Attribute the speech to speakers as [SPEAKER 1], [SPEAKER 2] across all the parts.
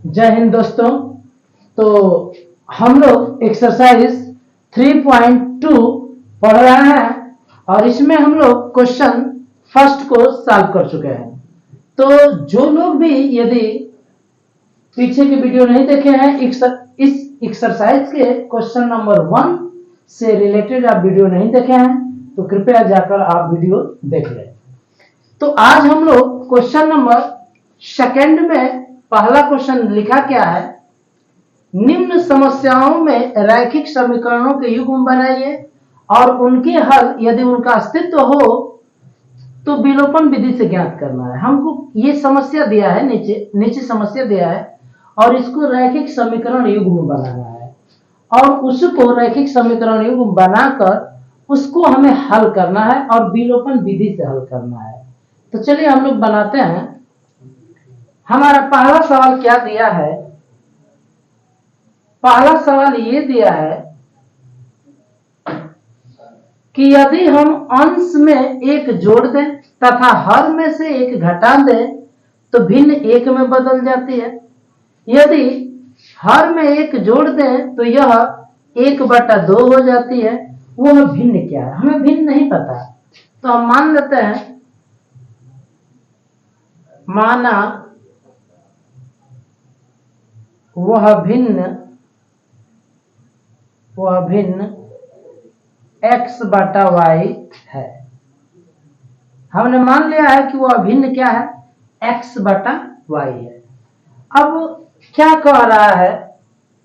[SPEAKER 1] जय हिंद दोस्तों। तो हम लोग एक्सरसाइज 3.2 पढ़ रहे हैं और इसमें हम लोग क्वेश्चन फर्स्ट को सॉल्व कर चुके हैं। तो जो लोग भी यदि पीछे की वीडियो नहीं देखे हैं, इस एक्सरसाइज के क्वेश्चन नंबर 1 से रिलेटेड आप वीडियो नहीं देखे हैं तो कृपया जाकर आप वीडियो देख लें। तो आज हम लोग क्वेश्चन नंबर सेकंड में पहला क्वेश्चन लिखा क्या है, निम्न समस्याओं में रैखिक समीकरणों के युग्म बनाइए और उनके हल यदि उनका अस्तित्व हो तो विलोपन विधि से ज्ञात करना है। हमको ये समस्या दिया है, नीचे समस्या दिया है और इसको रैखिक समीकरण युग्म बनाना है और उसको रैखिक समीकरण युग्म बनाकर उसको हमें हल करना है और विलोपन विधि से हल करना है। तो चलिए हम लोग बनाते हैं। हमारा पहला सवाल क्या दिया है? पहला सवाल ये दिया है कि यदि हम अंश में एक जोड़ दें तथा हर में से एक घटा दें तो भिन्न एक में बदल जाती है। यदि हर में एक जोड़ दें तो यह 1/2 हो जाती है। वह भिन्न क्या है? हमें भिन्न नहीं पता, तो हम मान लेते हैं, माना वह भिन्न x/y है। हमने मान लिया है कि वह भिन्न क्या है? x/y है। अब क्या कह रहा है?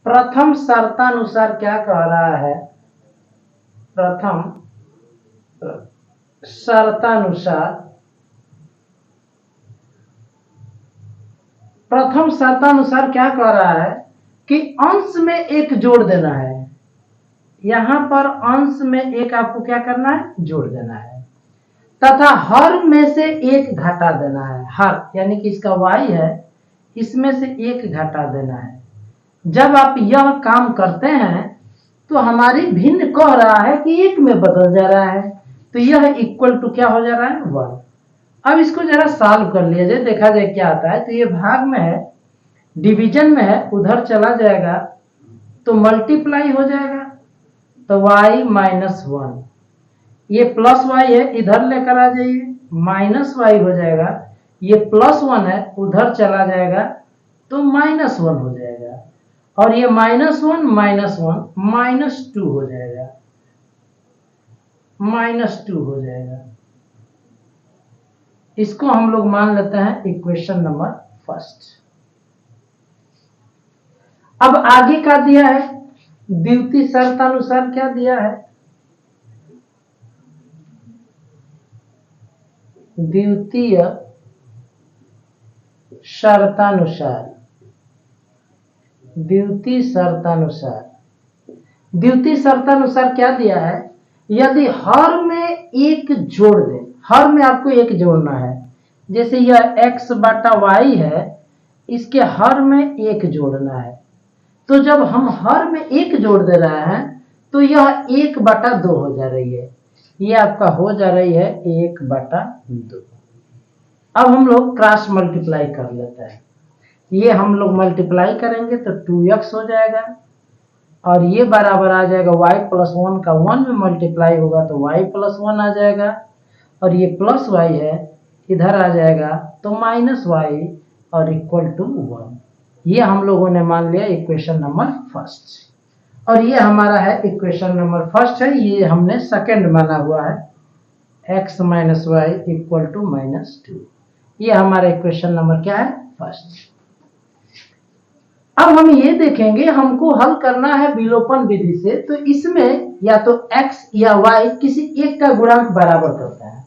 [SPEAKER 1] प्रथम शर्तानुसार क्या कह रहा है? प्रथम शर्तानुसार क्या कह रहा है कि अंश में एक जोड़ देना है। यहां पर अंश में एक आपको क्या करना है? जोड़ देना है तथा हर में से एक घटा देना है। हर यानी कि इसका y है, इसमें से एक घटा देना है। जब आप यह काम करते हैं तो हमारी भिन्न कह रहा है कि एक में बदल जा रहा है, तो यह इक्वल टू क्या हो जा रहा है? 1। अब इसको जरा सॉल्व कर लिया जाए, देखा जाए क्या आता है। तो ये भाग में है, डिवीजन में है, उधर चला जाएगा तो मल्टीप्लाई हो जाएगा, तो y -1। ये प्लस y है, इधर लेकर आ जाइए, -y हो जाएगा। ये +1 है, उधर चला जाएगा तो -1 हो जाएगा और ये -1 -1 -2 हो जाएगा, -2 हो जाएगा। इसको हम लोग मान लेते हैं इक्वेशन नंबर फर्स्ट। अब आगे क्या दिया है? द्वितीय शर्तानुसार क्या दिया है? द्वितीय शर्तानुसार क्या दिया है? यदि हर में एक जोड़ दे, हर में आपको एक जोड़ना है, जैसे यह x/y है, इसके हर में एक जोड़ना है। तो जब हम हर में एक जोड़ दे रहे हैं तो यह 1/2 हो जा रही है। ये आपका हो जा रही है 1/2। अब हम लोग क्रॉस मल्टीप्लाई कर लेते हैं। ये हम लोग मल्टीप्लाई करेंगे तो 2x हो जाएगा और ये बराबर आ जाएगा y + 1 का 1 में मल्टीप्लाई होगा तो y + 1 आ जाएगा और ये प्लस y है, इधर आ जाएगा तो -y और इक्वल टू 1। ये हम लोगों ने मान लिया इक्वेशन नंबर फर्स्ट और ये हमारा है इक्वेशन नंबर फर्स्ट है। ये हमने सेकंड माना हुआ है, x - y इक्वल टू -2। ये हमारा इक्वेशन नंबर क्या है? फर्स्ट। अब हम ये देखेंगे, हमको हल करना है विलोपन विधि से, तो इसमें या तो x या y किसी एक का गुणांक बराबर करता है,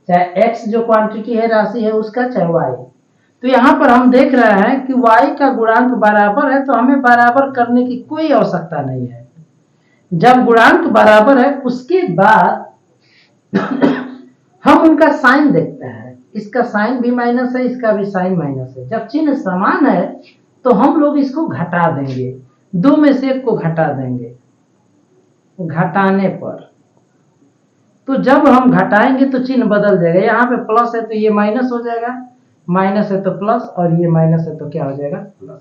[SPEAKER 1] चाहे x जो क्वांटिटी है, राशि है उसका, चाहे y। तो यहाँ पर हम देख रहे हैं कि y का गुणांक बराबर है, तो हमें बराबर करने की कोई आवश्यकता नहीं है। जब गुणांक बराबर है उसके बाद हम उनका साइन देखते हैं, इसका साइन भी माइनस है, इसका भी साइन माइनस है। जब चिन्ह समान है तो हम लोग इसको घटा देंगे, 2 में से 1 को घटा देंगे। घटाने पर तो जब हम घटाएंगे तो चिन्ह बदल जाएगा, यहाँ पे प्लस है तो ये माइनस हो जाएगा, माइनस है तो प्लस, और ये माइनस है तो क्या हो जाएगा प्लस।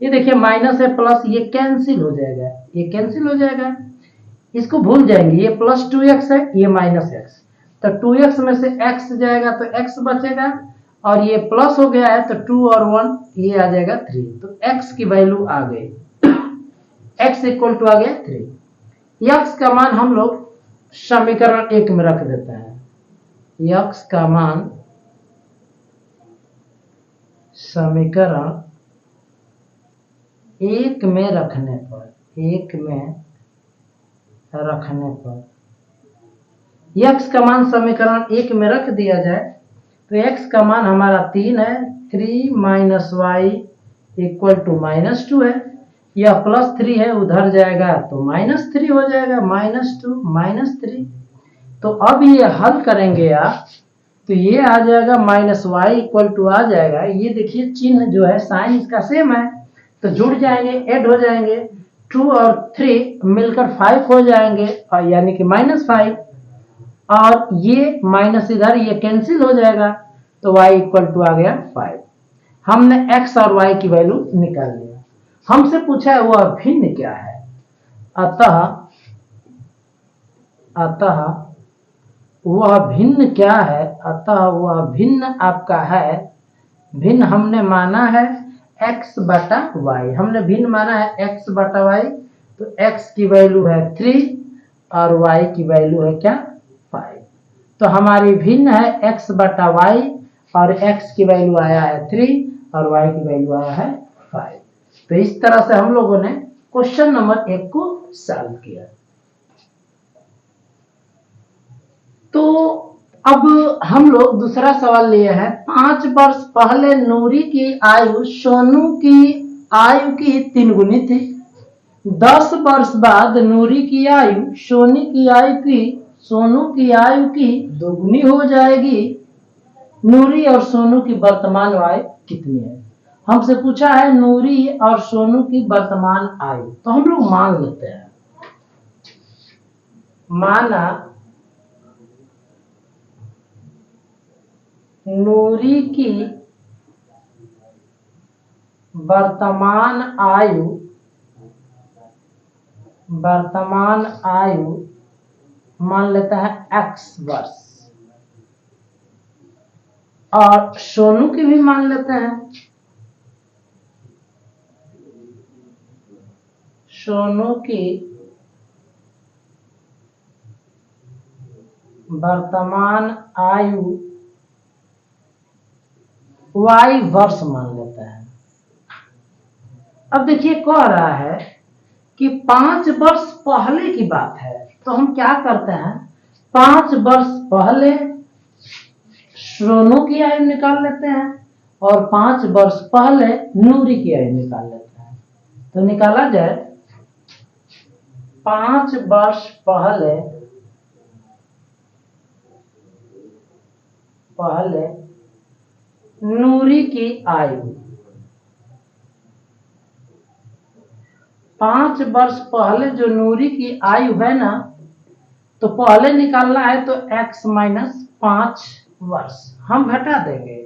[SPEAKER 1] ये देखिए माइनस है प्लस ये कैंसिल हो जाएगा, ये कैंसिल हो जाएगा, इसको भूल जाएंगे। ये प्लस 2x है, ये माइनस x, तो 2x में से x जाएगा तो x बचेगा, और ये प्लस हो गया है तो 2 और 1 ये आ जाएगा 3, तो x की वैल्यू आ गई, x इक्वल टू आ गया 3। x का मान हम लोग समीकरण 1 में रख देते हैं। x का मान समीकरण 1 में रखने पर, 1 में रखने पर x का मान समीकरण 1 में रख दिया जाए तो x का मान हमारा 3 है, 3 minus Y equal to minus 2 है, यह प्लस 3 है, उधर जाएगा तो माइनस 3 हो जाएगा, माइनस 2 माइनस 3। तो अब ये हल करेंगे आप तो ये आ जाएगा माइनस वाई इक्वल टू आ जाएगा, ये देखिए चिन्ह जो है साइन इसका सेम है तो जुड़ जाएंगे, ऐड हो जाएंगे, 2 और 3 मिलकर 5 हो जाएंगे, और यानी कि माइनस 5, और ये माइनस इधर ये कैंसिल हो जाएगा तो y इक्वल टू आ गया 5। हमने x और y की वैल्यू निकाल लिया। हमसे पूछा है वह भिन्न क्या है, अतः वह भिन्न क्या है, अतः वह भिन्न आपका है, भिन्न हमने माना है x बटा y, हमने भिन्न माना है x बटा y, तो x की वैल्यू है 3 और y की वैल्यू है क्या 5, तो हमारी भिन्न है x बटा y, और x की वैल्यू आया है 3 और y की वैल्यू आया है 5। तो इस तरह से हम लोगों ने क्वेश्चन नंबर 1 को सॉल्व किया। तो अब हम लोग दूसरा सवाल लिए हैं, 5 वर्ष पहले नूरी की आयु सोनू की आयु की 3 गुनी थी, 10 वर्ष बाद नूरी की आयु सोनू की आयु की 2 गुनी हो जाएगी, नूरी और सोनू की वर्तमान आयु कितनी है। हमसे पूछा है नूरी और सोनू की वर्तमान आयु, तो हम लोग मान लेते हैं, माना नूरी की वर्तमान आयु मान लेता है x वर्ष, और सोनू की भी मान लेते हैं, सोनू की वर्तमान आयु y वर्ष मान लेते हैं। अब देखिए कह रहा है कि 5 वर्ष पहले की बात है, तो हम क्या करते हैं, 5 वर्ष पहले सोनू की आयु निकाल लेते हैं और 5 वर्ष पहले नूरी की आयु निकाल लेते हैं। तो निकाला जाए 5 वर्ष पहले नूरी की आयु, 5 वर्ष पहले जो नूरी की आयु है ना, तो पहले निकालना है तो x माइनस 5 वर्ष हम घटा देंगे।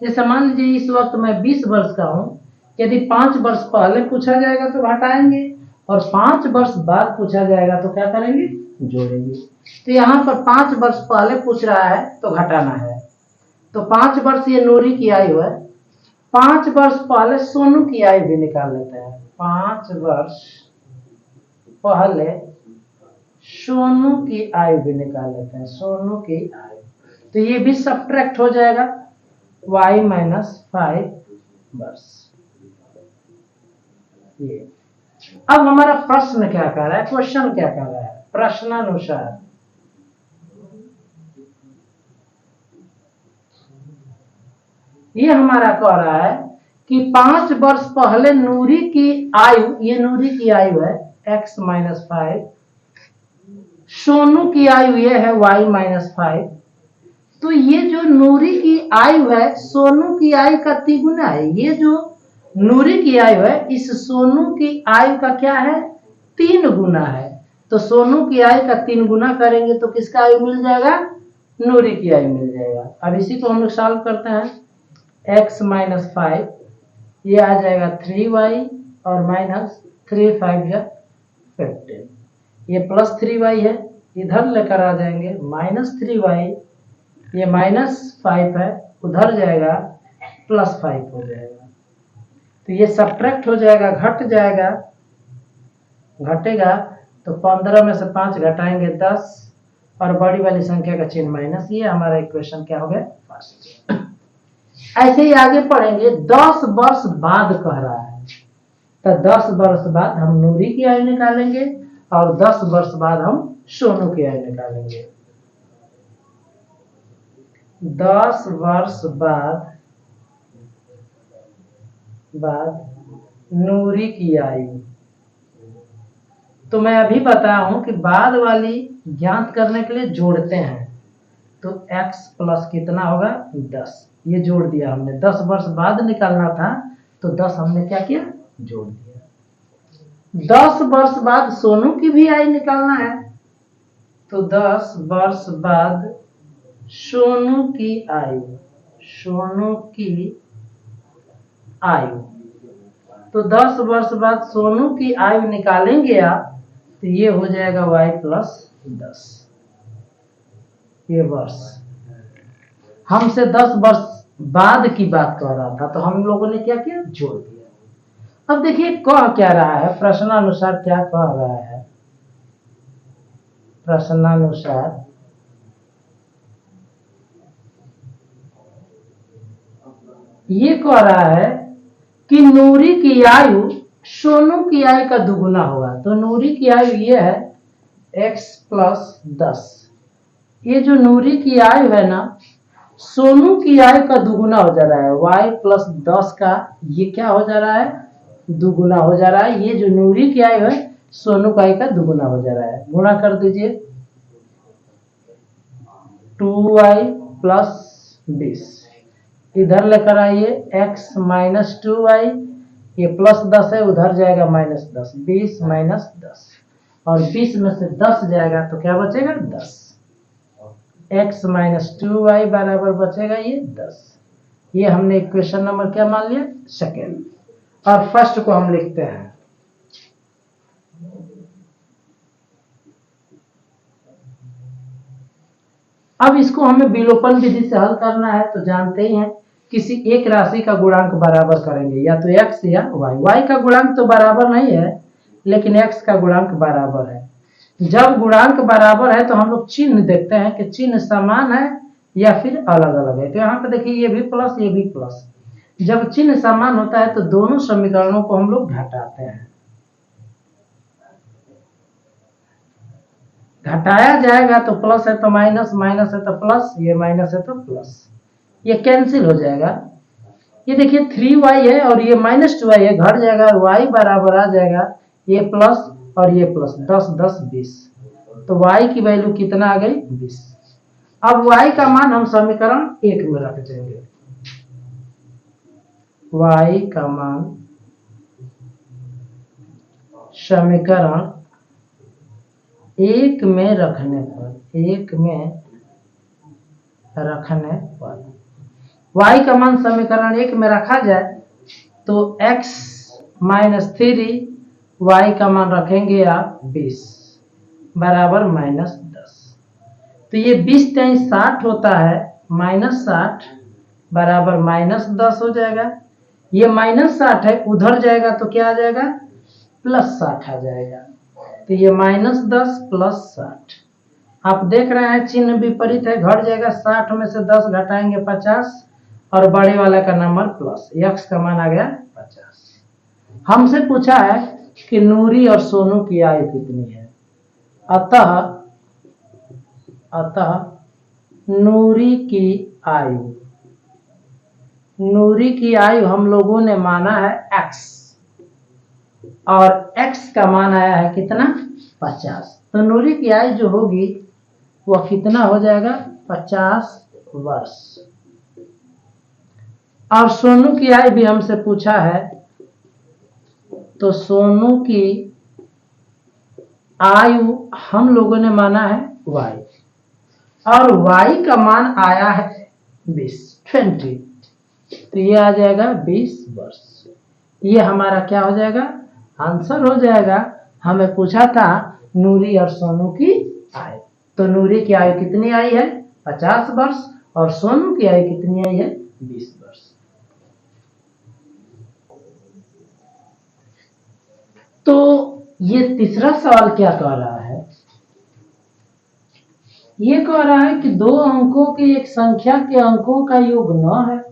[SPEAKER 1] जैसे मान लीजिए इस वक्त मैं 20 वर्ष का हूं, यदि 5 वर्ष पहले पूछा जाएगा तो घटाएंगे, और 5 वर्ष बाद पूछा जाएगा तो क्या करेंगे, जोड़ेंगे। तो यहाँ पर 5 वर्ष पहले पूछ रहा है तो घटाना है, तो 5 वर्ष ये नूरी की आयु है, 5 वर्ष पहले सोनू की आयु भी निकाल लेते हैं, 5 वर्ष पहले सोनू की आयु भी निकाल लेते हैं, सोनू की आयु, तो ये भी सब्ट्रैक्ट हो जाएगा y माइनस 5 वर्ष। ये अब हमारा प्रश्न क्या कर रहा है, क्वेश्चन क्या कर रहा है, प्रश्नानुसार ये हमारा कह रहा है कि 5 वर्ष पहले नूरी की आयु, ये नूरी की आयु है x माइनस 5, सोनू की आयु ये है y माइनस 5, तो ये जो नूरी की आयु है सोनू की आयु का 3 गुना है, ये जो नूरी की आयु है इस सोनू की आयु का क्या है 3 गुना है, तो सोनू की आयु का 3 गुना करेंगे तो किसका आयु मिल जाएगा, नूरी की आयु मिल जाएगा। अब इसी को हम लोग सॉल्व करते हैं, x माइनस 5, ये आ जाएगा 3y और माइनस 3 5 या 15, ये प्लस 3y है, इधर लेकर आ जाएंगे माइनस 3y, ये माइनस 5 है, उधर जाएगा प्लस 5 हो जाएगा, तो ये सब्ट्रैक्ट हो जाएगा, घट जाएगा, घटेगा तो 15 में से 5 घटाएंगे 10 और बड़ी वाली संख्या का चिन्ह माइनस, ये हमारा इक्वेशन क्या हो गया फर्स्ट। ऐसे ही आगे पढ़ेंगे 10 वर्ष बाद कह रहा है, तो 10 वर्ष बाद हम नूरी की आयु निकालेंगे और 10 वर्ष बाद हम सोनू की आयु निकालेंगे। 10 वर्ष बाद नूरी की आयु, तो मैं अभी बताया हूं कि बाद वाली ज्ञात करने के लिए जोड़ते हैं, तो x प्लस कितना होगा 10, ये जोड़ दिया हमने, 10 वर्ष बाद निकालना था तो 10 हमने क्या किया जोड़ दिया। 10 वर्ष बाद सोनू की भी आयु निकालना है, तो 10 वर्ष बाद सोनू की आयु, तो 10 वर्ष बाद सोनू की आयु निकालेंगे आप, तो ये हो जाएगा y प्लस 10, ये वर्ष हमसे 10 वर्ष बाद की बात कह रहा था, तो हम लोगों ने क्या किया जोड़ दिया। अब देखिए कह क्या रहा है, प्रश्नानुसार क्या कह रहा है, प्रश्नानुसार ये कह रहा है कि नूरी की आयु सोनू की आयु का दुगुना होगा, तो नूरी की आयु ये है x प्लस 10, ये जो नूरी की आयु है ना सोनू की आयु का दुगुना हो जा रहा है, y प्लस 10 का ये क्या हो जा रहा है दुगुना हो जा रहा है, ये जो नूरी की आयु है सोनू की आयु का दुगुना हो जा रहा है, गुणा कर दीजिए 2y प्लस 20, इधर लेकर आइए x माइनस 2y, ये प्लस 10 है, उधर जाएगा माइनस 10, 20 माइनस 10 और 20 में से 10 जाएगा तो क्या बचेगा 10, x माइनस 2y बराबर बचेगा ये 10, ये हमने इक्वेशन नंबर क्या मान लिया सेकेंड, और फर्स्ट को हम लिखते हैं अब इसको हमें विलोपन विधि से हल करना है, तो जानते ही हैं किसी एक राशि का गुणांक बराबर करेंगे, या तो x या y का गुणांक तो बराबर नहीं है लेकिन x का गुणांक बराबर है। जब गुणांक बराबर है तो हम लोग चिन्ह देखते हैं कि चिन्ह समान है या फिर अलग अलग है, तो यहाँ पे देखिए ये भी प्लस ये भी प्लस, जब चिन्ह समान होता है तो दोनों समीकरणों को हम लोग घटाते हैं, घटाया जाएगा तो प्लस है तो माइनस, माइनस है तो प्लस, ये माइनस है तो प्लस, ये कैंसिल हो जाएगा, ये देखिए 3y है और ये माइनस 2y है, घट जाएगा, y बराबर आ जाएगा ये प्लस और ये प्लस, 10 10 20, तो y की वैल्यू कितना आ गई 20। अब y का मान हम समीकरण 1 में रख देंगे, y का मान समीकरण 1 में रखने पर y का मान समीकरण 1 में रखा जाए तो x माइनस 3 y का मान रखेंगे आप 20 बराबर माइनस 10, तो ये 20 टाइम 60 होता है, माइनस 60 बराबर माइनस 10 हो जाएगा, ये माइनस 60 है, उधर जाएगा तो क्या आ जाएगा प्लस 60 आ जाएगा, तो ये माइनस 10 प्लस 60, आप देख रहे हैं चिन्ह विपरीत है, घट जाएगा, 60 में से 10 घटाएंगे 50 और बड़े वाला का नंबर प्लस, x का मान आ गया 50। हमसे पूछा है कि नूरी और सोनू की आयु कितनी है, अतः नूरी की आयु हम लोगों ने माना है x और x का मान आया है कितना 50, तो नूरी की आयु जो होगी वह कितना हो जाएगा 50 वर्ष, और सोनू की आयु भी हमसे पूछा है, तो सोनू की आयु हम लोगों ने माना है y और y का मान आया है 20। तो ये आ जाएगा 20 वर्ष। ये हमारा क्या हो जाएगा, आंसर हो जाएगा। हमें पूछा था नूरी और सोनू की आयु, तो नूरी की आयु कितनी आई है, 50 वर्ष, और सोनू की आयु कितनी आई है, 20 वर्ष। तो ये तीसरा सवाल क्या कह रहा है, ये कह रहा है कि दो अंकों की एक संख्या के अंकों का योग 9 है।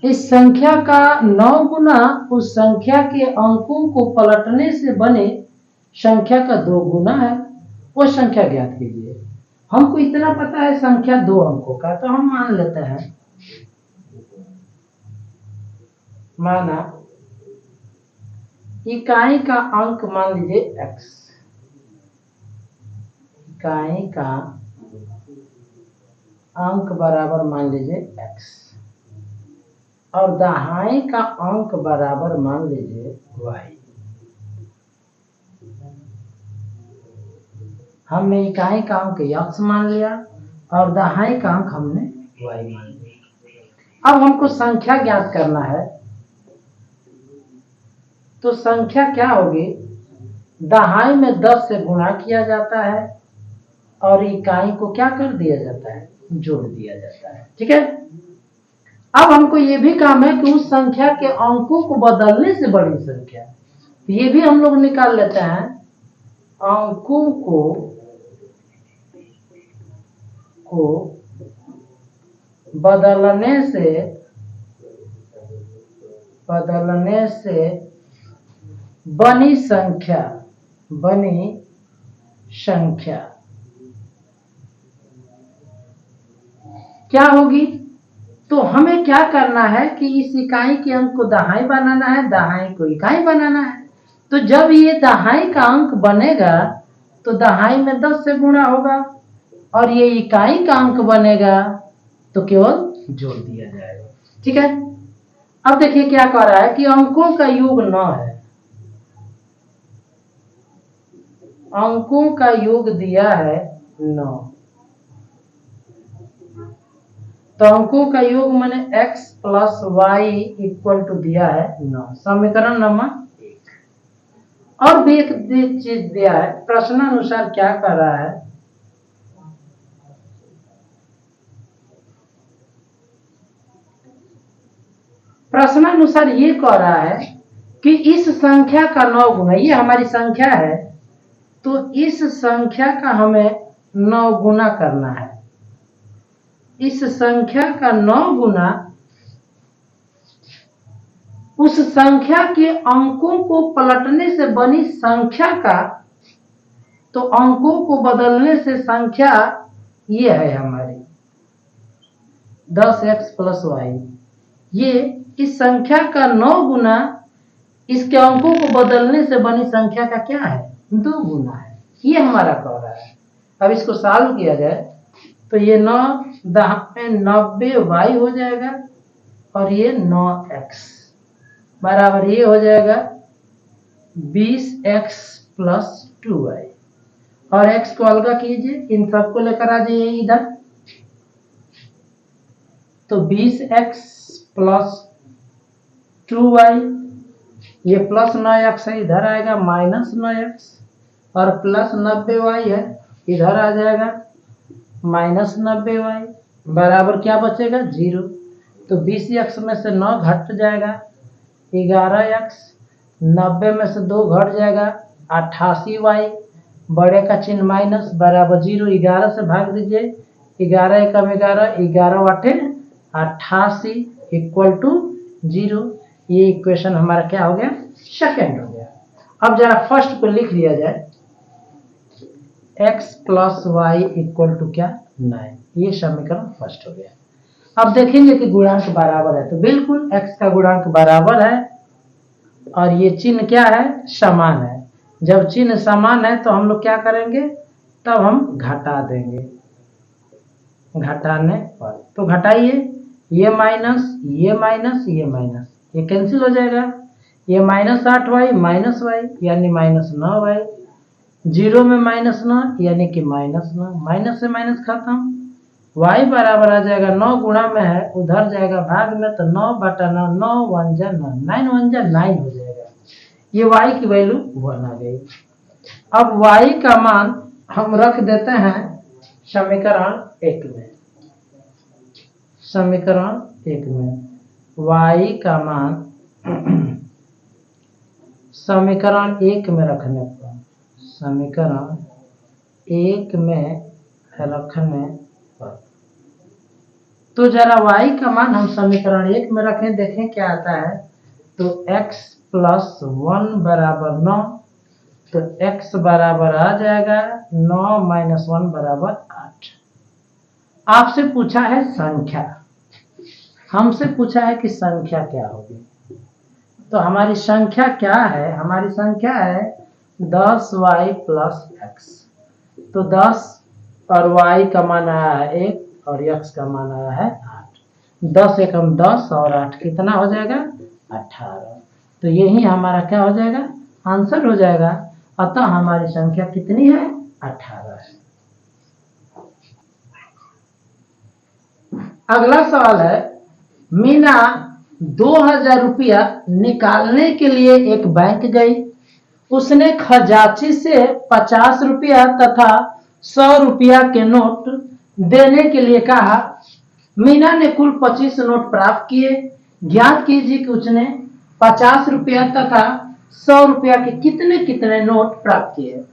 [SPEAKER 1] इस संख्या का 9 गुना उस संख्या के अंकों को पलटने से बने संख्या का 2 गुना है, वो संख्या ज्ञात कीजिए। हमको इतना पता है संख्या 2 अंकों का, तो हम मान लेते हैं, माना इकाई का अंक मान लीजिए x, इकाई का अंक बराबर मान लीजिए x, और दहाई का अंक बराबर मान लीजिए y। हमने इकाई का अंक x मान लिया और दहाई का अंक हमने y मान लिया। अब हमको संख्या ज्ञात करना है, तो संख्या क्या होगी, दहाई में 10 से गुणा किया जाता है और इकाई को क्या कर दिया जाता है, जोड़ दिया जाता है। ठीक है, अब हमको ये भी काम है कि उस संख्या के अंकों को बदलने से बड़ी संख्या, तो ये भी हम लोग निकाल लेते हैं, अंकों को बदलने से बनी संख्या क्या होगी। तो हमें क्या करना है कि इस इकाई के अंक को दहाई बनाना है, दहाई को इकाई बनाना है। तो जब ये दहाई का अंक बनेगा तो दहाई में 10 से गुणा होगा, और ये इकाई का अंक बनेगा तो केवल जोड़ दिया जाएगा। ठीक है, अब देखिए क्या कह रहा है कि अंकों का योग 9 है, अंकों का योग दिया है 9, तो अंकों का योग मैंने x plus Y equal to दिया है 9, समीकरण नंबर 1। और भी एक चीज दिया है, प्रश्नानुसार क्या कर रहा है, प्रश्नानुसार ये कह रहा है कि इस संख्या का 9 गुना, ये हमारी संख्या है, तो इस संख्या का हमें 9 गुना करना है। इस संख्या का 9 गुना उस संख्या के अंकों को पलटने से बनी संख्या का, तो अंकों को बदलने से संख्या ये है हमारी 10x प्लस वाई। ये इस संख्या का 9 गुना इसके अंकों को बदलने से बनी संख्या का क्या है, 2 गुना है। ये हमारा कह रहा है। अब इसको सॉल्व किया जाए तो ये 9 90 वाई हो जाएगा, और ये 9x बराबर ये हो जाएगा 20x प्लस 2y, और x को अलगा कीजिए, इन सबको लेकर आ जाइए इधर, तो 20x प्लस 2y, ये प्लस 9x है, इधर आएगा माइनस 9x, और प्लस 90y है, इधर आ जाएगा माइनस 90y, बराबर क्या बचेगा 0। तो 20x में से 9 घट जाएगा 11x, 90 में से 2 घट जाएगा 88y, बड़े का चिन्ह माइनस, बराबर 0। 11 से भाग दीजिए, 11 एकम 11, 11 वाटे 88 इक्वल टू 0। ये इक्वेशन हमारा क्या हो गया, सेकेंड हो गया। अब जरा फर्स्ट को लिख लिया जाए, x plus Y equal to क्या 9, ये समीकरण फर्स्ट हो गया। अब देखेंगे कि गुणांक बराबर है, तो बिल्कुल x का गुणांक बराबर है और ये चिन्ह क्या है, समान है। जब चिन्ह समान है तो हम लोग क्या करेंगे, तब हम घटा देंगे, घटाने पर, तो घटाइए, ये माइनस ये माइनस ये माइनस, ये कैंसिल हो जाएगा, ये माइनस 8y माइनस y यानी माइनस 9y, 0 में माइनस 9 यानी कि माइनस 9, माइनस से माइनस खत्म, y बराबर आ जाएगा 9 गुणा में है, उधर जाएगा भाग में, तो 9/9, 9 1 जा 9, 9 1 जा 9 हो जाएगा। ये y की वैल्यू 1 आ गई। अब y का मान हम रख देते हैं समीकरण 1 में। समीकरण 1 में y का मान समीकरण 1 में रखने पर, समीकरण 1 में रखने पर, तो जरा y का मान हम समीकरण 1 में रखें, देखें क्या आता है। तो x + 1 बराबर 9, तो x बराबर आ जाएगा 9 - 1 बराबर 8। आपसे पूछा है संख्या, हमसे पूछा है कि संख्या क्या होगी। तो हमारी संख्या क्या है, हमारी संख्या है 10y + x। तो 10 और y का मान आया है 1 और x का मान आया है 8। 10 एकम 10 और 8 कितना हो जाएगा 18। तो यही हमारा क्या हो जाएगा, आंसर हो जाएगा। अतः हमारी संख्या कितनी है, 18 है। अगला सवाल है, मीना 2000 रुपया निकालने के लिए एक बैंक गई। उसने खजांची से 50 रुपया तथा 100 रुपया के नोट देने के लिए कहा। मीना ने कुल 25 नोट प्राप्त किए। ज्ञात कीजिए कि उसने 50 रुपया तथा 100 रुपया के कितने कितने नोट प्राप्त किए।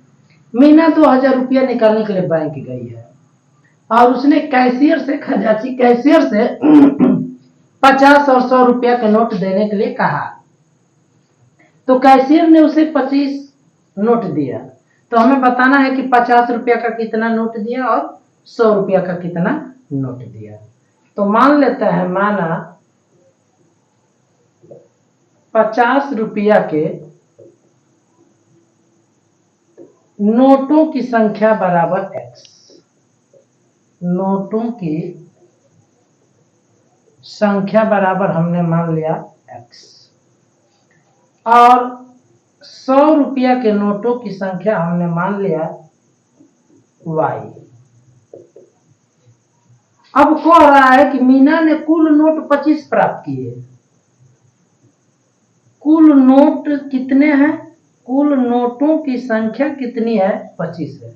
[SPEAKER 1] मीना 2000 रुपया निकालने के लिए बैंक गई है और उसने कैशियर से, खजांची कैशियर से 50 और 100 रुपया के नोट देने के लिए कहा। तो कैशियर ने उसे 25 नोट दिया, तो हमें बताना है कि 50 रुपया का कितना नोट दिया और 100 रुपया का कितना नोट दिया। तो मान लेते हैं, माना 50 रुपया के नोटों की संख्या बराबर x। नोटों की संख्या बराबर हमने मान लिया x, और 100 रुपया के नोटों की संख्या हमने मान लिया y। अब कह रहा है कि मीना ने कुल नोट 25 प्राप्त किए। कुल नोट कितने हैं, कुल नोटों की संख्या कितनी है, 25 है।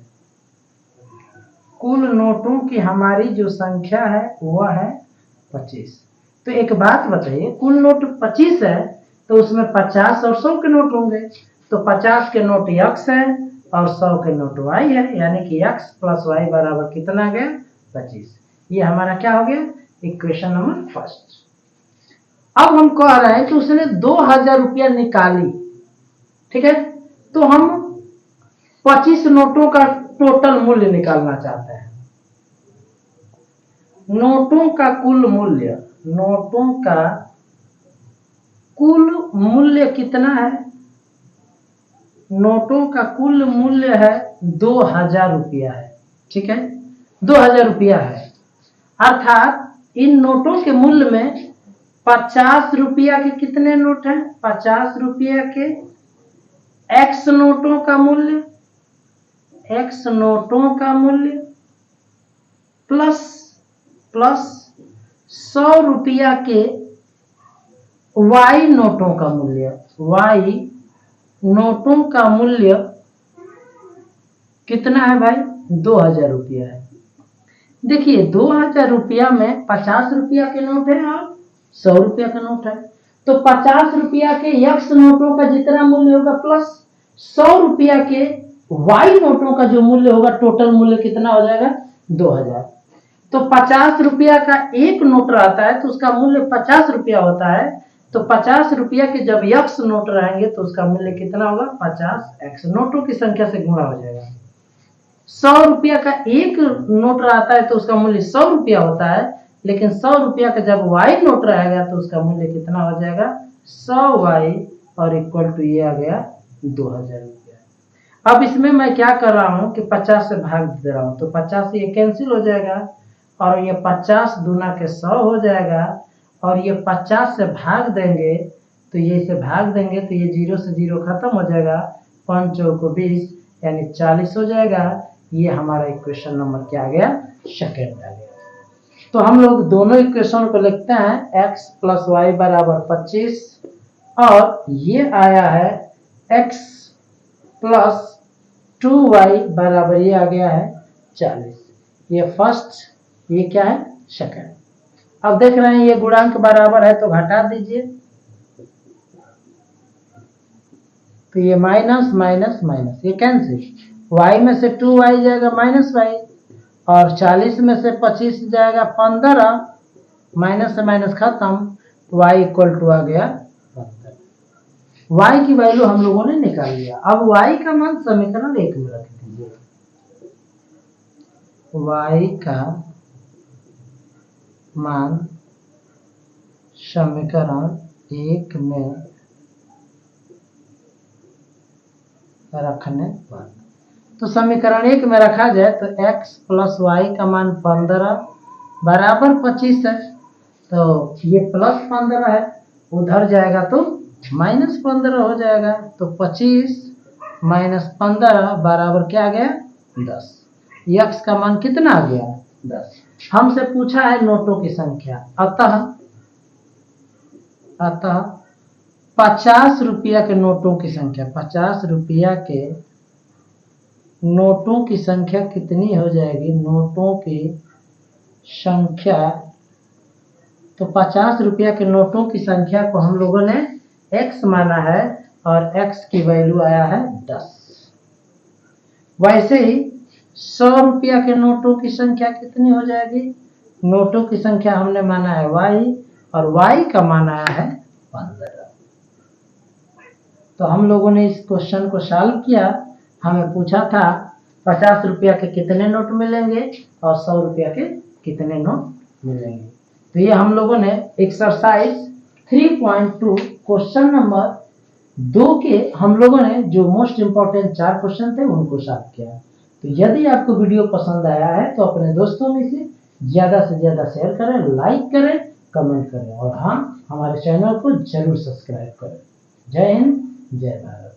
[SPEAKER 1] कुल नोटों की हमारी जो संख्या है वह है 25। तो एक बात बताइए, कुल नोट 25 है तो उसमें 50 और 100 के नोट होंगे। तो 50 के नोट x है और 100 के नोट y है, यानी कि x + y बराबर कितना आ गया, 25। ये हमारा क्या हो गया, इक्वेशन नंबर फर्स्ट। अब हम कह रहे हैं कि उसने 2000 रुपया निकाली, ठीक है। तो हम 25 नोटों का टोटल मूल्य निकालना चाहते हैं। नोटों का कुल मूल्य, नोटों का कुल मूल्य कितना है, नोटों का कुल मूल्य है 2000 रुपया है, ठीक है। 2000 रुपया है, अर्थात इन नोटों के मूल्य में 50 रुपया के कितने नोट हैं, 50 रुपया के x नोटों का मूल्य, x नोटों का मूल्य प्लस 100 रुपया के y नोटों का मूल्य। y नोटों का मूल्य कितना है भाई, 2000 रुपया है। देखिए 2000 रुपया में 50 रुपया के नोट है और 100 रुपया का नोट है। तो 50 रुपया के x नोटों का जितना मूल्य होगा प्लस 100 रुपया के y नोटों का जो मूल्य होगा, टोटल मूल्य कितना हो जाएगा, 2000। तो 50 रुपया का एक नोट रहता है तो उसका मूल्य 50 रुपया होता है। तो 50 रुपया के जब x नोट रहेंगे तो उसका मूल्य कितना होगा, 50x। नोटों की संख्या से गुणा हो जाएगा। 100 रुपया का एक नोट रहता है तो उसका मूल्य 100 रुपया होता है, लेकिन 100 रुपया का जब y नोट रहेगा तो उसका मूल्य कितना हो जाएगा, 100y, और इक्वल टू ये आ गया 2000 रुपया। अब इसमें मैं क्या कर रहा हूँ कि 50 से भाग दे रहा हूँ, तो 50 ये कैंसिल हो जाएगा और ये 50 दूना के 100 हो जाएगा, और ये 50 से भाग देंगे तो ये से भाग देंगे तो ये 0 से 0 खत्म हो जाएगा, 5 चौको 20 यानी 40 हो जाएगा। ये हमारा इक्वेशन नंबर क्या आ गया, सेकंड आ गया। तो हम लोग दोनों इक्वेशन को लिखते हैं x प्लस वाई बराबर 25 और ये आया है x प्लस 2y बराबर ये आ गया है 40। ये फर्स्ट, ये क्या है सेकंड। अब देख रहे हैं ये गुणांक बराबर है तो घटा दीजिए, तो ये माइनस माइनस माइनस ये कैंसिल, y में से 2y जाएगा माइनस y और 40 में से 25 जाएगा 15, माइनस से माइनस खत्म, y इक्वल टू आ गया 15। y की वैल्यू हम लोगों ने निकाल लिया। अब y का मान समीकरण 1 में रख दीजिए। y का मान समीकरण 1 में रखने पर, तो समीकरण 1 में रखा जाए तो x प्लस वाई का मान 15 बराबर 25 है, तो ये प्लस 15 है, उधर जाएगा तो माइनस 15 हो जाएगा, तो 25 माइनस 15 बराबर क्या आ गया 10। x का मान कितना आ गया 10। हमसे पूछा है नोटों की संख्या, अतः 50 रुपया के नोटों की संख्या, 50 रुपया के नोटों की संख्या कितनी हो जाएगी, नोटों की संख्या, तो 50 रुपया के नोटों की संख्या को हम लोगों ने x माना है और x की वैल्यू आया है 10। वैसे ही 100 रुपया के नोटों की संख्या कितनी हो जाएगी, नोटों की संख्या हमने माना है y और y का मान आया है 15। तो हम लोगों ने इस क्वेश्चन को सॉल्व किया। हमें पूछा था 50 रुपया के कितने नोट मिलेंगे और 100 रुपया के कितने नोट मिलेंगे। तो ये हम लोगों ने एक्सरसाइज 3.2 क्वेश्चन नंबर 2 के हम लोगों ने जो मोस्ट इंपॉर्टेंट 4 क्वेश्चन थे उनको सॉल्व किया। तो यदि आपको वीडियो पसंद आया है तो अपने दोस्तों में से ज़्यादा शेयर करें, लाइक करें, कमेंट करें और हाँ, हमारे चैनल को जरूर सब्सक्राइब करें। जय हिंद, जय भारत।